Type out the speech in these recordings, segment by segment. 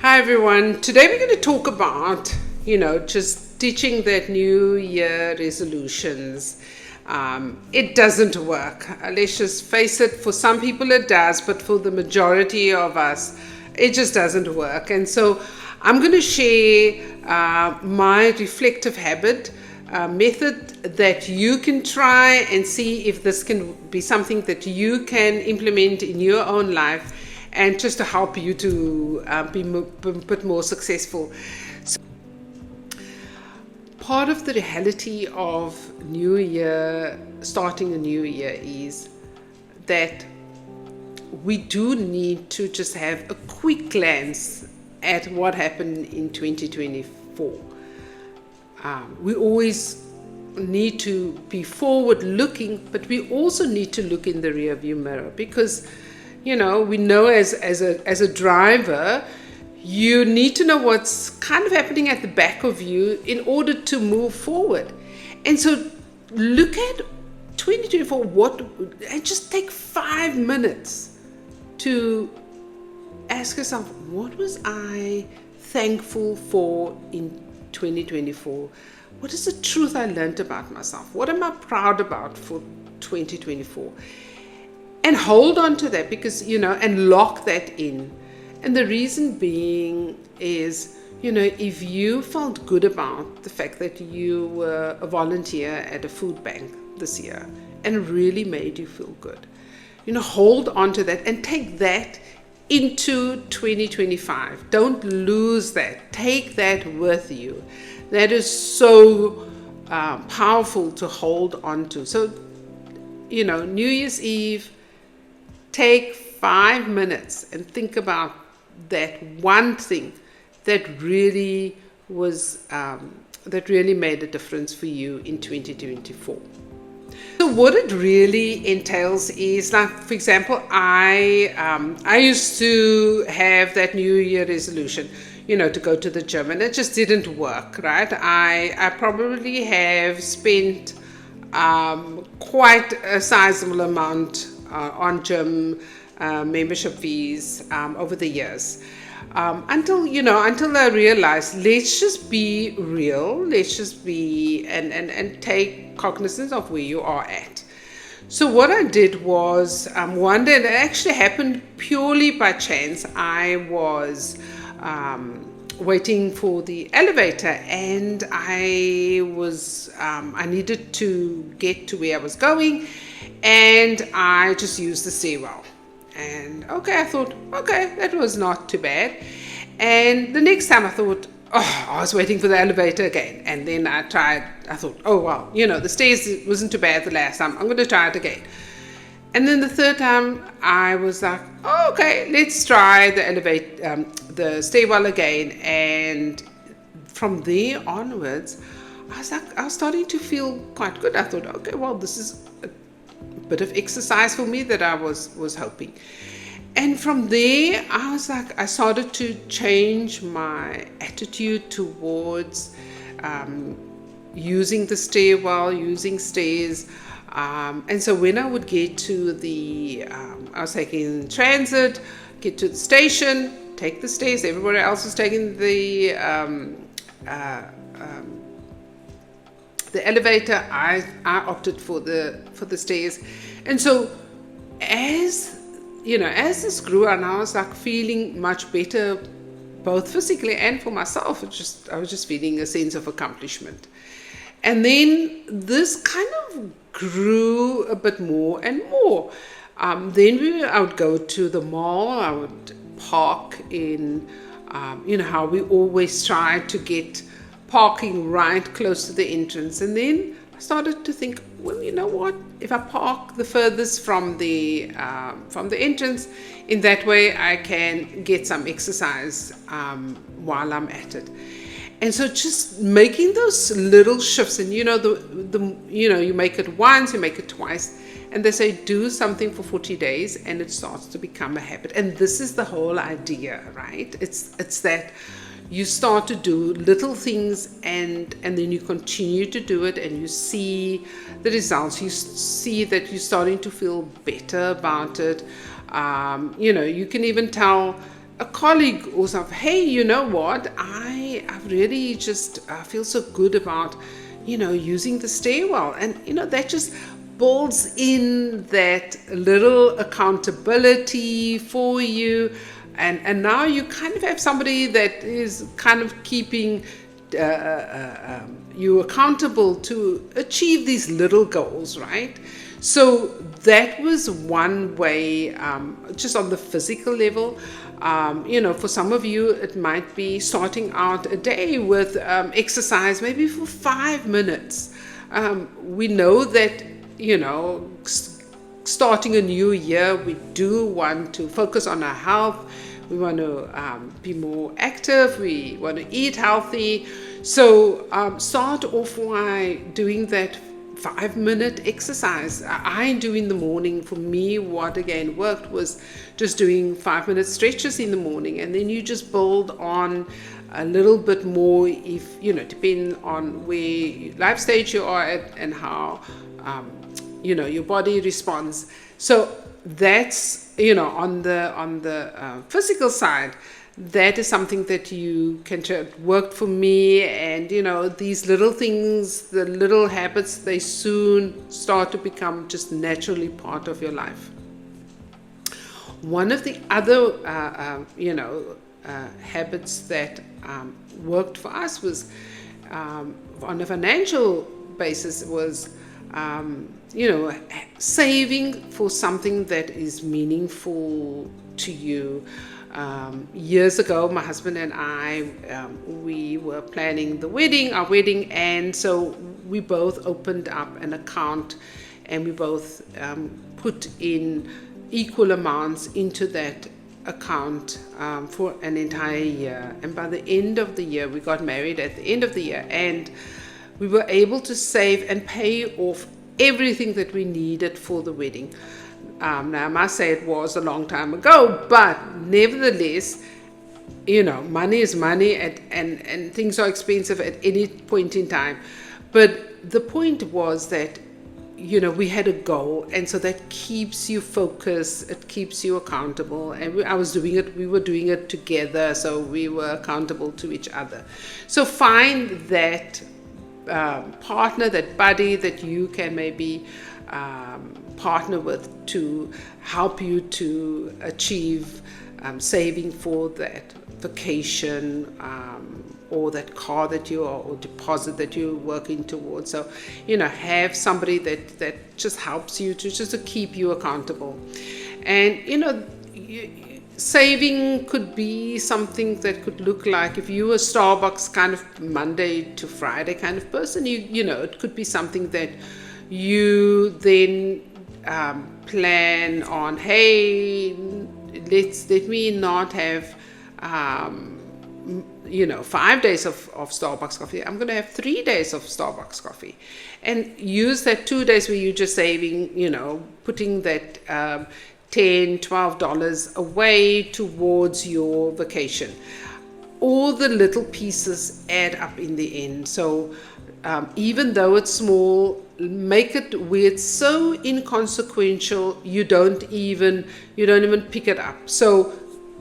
Hi everyone. Today we're going to talk about, just teaching that New Year resolutions. It doesn't work. Let's just face it. For some people it does, but for the majority of us, it just doesn't work. And so I'm going to share my reflective habit method that you can try and see if this can be something that you can implement in your own life, and just to help you to be a bit more successful. So, part of the reality of New Year, starting a new year, is that we do need to just have a quick glance at what happened in 2024. We always need to be forward looking, but we also need to look in the rear view mirror, because we know as a driver, you need to know what's kind of happening at the back of you in order to move forward. And so look at 2024, and just take 5 minutes to ask yourself, what was I thankful for in 2024? What is the truth I learned about myself? What am I proud about for 2024? And hold on to that, because, and lock that in. And the reason being is, if you felt good about the fact that you were a volunteer at a food bank this year and really made you feel good, hold on to that and take that into 2025. Don't lose that. Take that with you. That is so powerful to hold on to. So, New Year's Eve, take 5 minutes and think about that one thing that really was that really made a difference for you in 2024. So what it really entails is, like, for example, I used to have that New Year resolution, to go to the gym, and it just didn't work, right? I probably have spent quite a sizable amount on gym membership fees over the years, until I realized, let's just be real, let's just be and take cognizance of where you are at. So what I did was, one day, and it actually happened purely by chance, I was waiting for the elevator, and I needed to get to where I was going, and I just used the stairwell. And I thought, that was not too bad. And the next time I thought, I was waiting for the elevator again. And then I thought, the stairs wasn't too bad the last time, I'm going to try it again. And then the third time I was like, let's try the stairwell again. And from there onwards, I was starting to feel quite good. I thought, this is a bit of exercise for me that I was hoping. And from there, I started to change my attitude towards using the stairwell, using stairs. And so when I would get to I was taking transit, get to the station, take the stairs. Everybody else was taking the elevator. I opted for the stairs. And so as this grew, and I was feeling much better, both physically and for myself. I was just feeling a sense of accomplishment. And then this kind of grew a bit more and more. Then I would go to the mall. I would park in, how we always try to get parking right close to the entrance. And then I started to think, well, you know what? If I park the furthest from the entrance, in that way I can get some exercise while I'm at it. And so just making those little shifts, and you make it once, you make it twice, and they say do something for 40 days and it starts to become a habit. And this is the whole idea, right? It's that you start to do little things, and then you continue to do it, and you see the results. You see that you're starting to feel better about it. You can even tell a colleague or something, hey, you know what, I've really just feel so good about, using the stairwell. And, that just builds in that little accountability for you. And now you kind of have somebody that is kind of keeping you accountable to achieve these little goals, right? So that was one way, just on the physical level. For some of you, it might be starting out a day with exercise, maybe for 5 minutes. We know that, starting a new year, we do want to focus on our health. We want to be more active. We want to eat healthy. So start off by doing that 5-minute exercise. I do in the morning. For me, what again worked was just doing 5-minute stretches in the morning, and then you just build on a little bit more if, depending on where life stage you are at and how your body responds. So that's, on the physical side, that is something that you can work for me. And these little things, the little habits, they soon start to become just naturally part of your life. One of the other habits that worked for us was, on a financial basis, was saving for something that is meaningful to you. Years ago, my husband and I, we were planning our wedding, and so we both opened up an account, and we both put in equal amounts into that account for an entire year. And by the end of the year, we got married at the end of the year, and we were able to save and pay off everything that we needed for the wedding. Now, I must say it was a long time ago, but nevertheless, money is money, and things are expensive at any point in time. But the point was that, we had a goal, and so that keeps you focused, it keeps you accountable. And we were doing it together, so we were accountable to each other. So find that partner, that buddy that you can maybe partner with to help you to achieve saving for that vacation, or that car that or deposit that you're working towards. So have somebody that just helps you to keep you accountable. And saving could be something that could look like, if you were a Starbucks kind of Monday to Friday kind of person, it could be something that you then plan on, hey, let me not have 5 days of Starbucks coffee. I'm going to have 3 days of Starbucks coffee, and use that 2 days where you're just saving, putting that $10-12 away towards your vacation. All the little pieces add up in the end. So even though it's small, make it where it's so inconsequential you don't even pick it up. So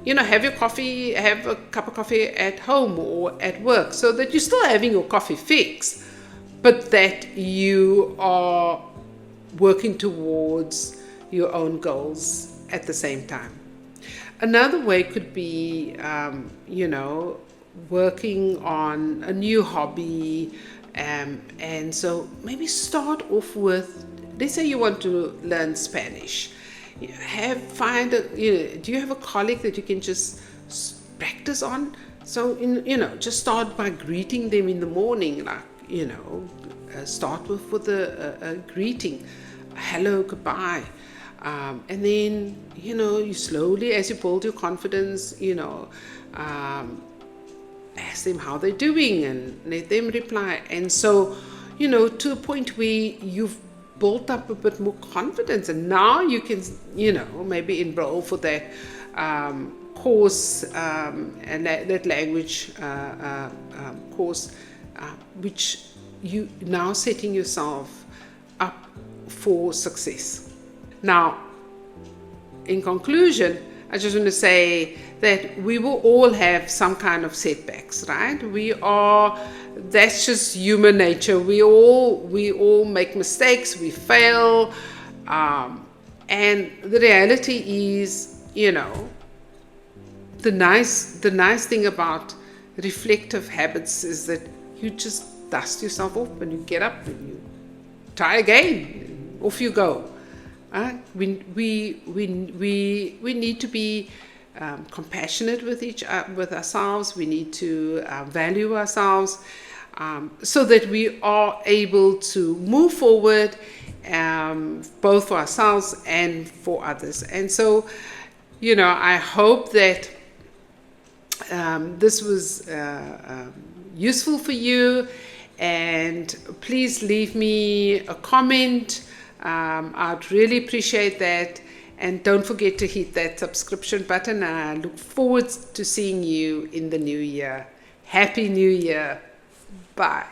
have your coffee, have a cup of coffee at home or at work, so that you're still having your coffee fix, but that you are working towards your own goals at the same time. Another way could be, working on a new hobby. And so maybe start off with, let's say you want to learn Spanish. Do you have a colleague that you can just practice on? So, just start by greeting them in the morning, like, start with a greeting, hello, goodbye. And then, you slowly, as you build your confidence, ask them how they're doing and let them reply. And so, to a point where you've built up a bit more confidence, and now you can, maybe enroll for that course, and that language course, which you now setting yourself up for success. Now, in conclusion, I just want to say that we will all have some kind of setbacks, right? That's just human nature. We all make mistakes, we fail, and the reality is, the nice thing about reflective habits is that you just dust yourself off and you get up and you try again. Off you go. We need to be compassionate with ourselves. We need to value ourselves, so that we are able to move forward, both for ourselves and for others. And so, I hope that this was useful for you, and please leave me a comment. I'd really appreciate that, and don't forget to hit that subscription button. I look forward to seeing you in the new year. Happy New Year. Bye.